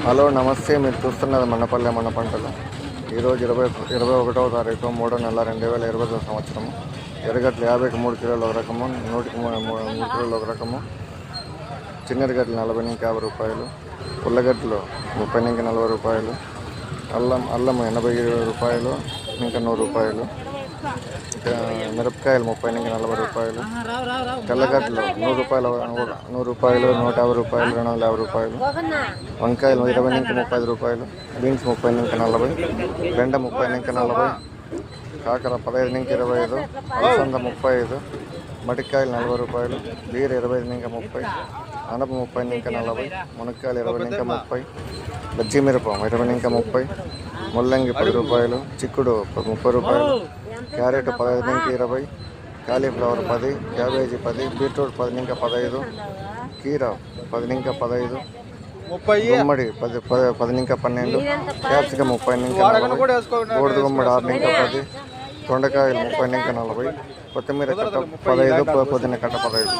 Hello నమస్తే, మీరు చూస్తున్నది మన్నపల్లె మన పంటలు. ఈరోజు 21వ తారీఖు 3వ నెల 2020 సంవత్సరము. ఎర్రగడ్డలు 50కి 3 కిలోలు ఒక రకము, 100కి 3 కిలోలు ఒక రకము. చిన్నెరగడ్డలు 40 నుంచి 50 రూపాయలు, ఉల్లగడ్డలు 30 నుంచి 40 రూపాయలు, అల్లం 80 రూపాయలు ఇంకా 100 రూపాయలు, మిరపకాయలు 30 నుంచి 40 రూపాయలు, తెల్లగడ్డలు 100 రూపాయలు, 100 రూపాయలు, 150 రూపాయలు, 250 రూపాయలు, వంకాయలు 20 నుంచి 30 రూపాయలు, బీన్స్ 30 నుంచి 40, బెండ 30 నుంచి 40, కాకర 15 నుంచి 25, అలసంద 35, మటికాయలు 40 రూపాయలు, బీర 25 నుంచి 30, అనప 30 నుంచి 40, మునక్కాయలు 20 నుంచి 30, బజ్జీ మిరప 20 నుంచి 30, ముల్లంగి 10 రూపాయలు, చిక్కుడు 30 రూపాయలు, క్యారెట్ 15 నుంచి 20, కాలీఫ్లవర్ 10, క్యాబేజీ 10, బీట్రూట్ 10 నుంచి 15, కీర 10 నుంచి 15, గుమ్మడి 10 నుంచి 12, క్యాప్సికం 30 నుంచి 40, బూడిద గుమ్మడి 6 నుంచి 10, దొండకాయలు 30 నుంచి 40, కొత్తిమీర కట్ట 15, పుదీనా కట్ట 15.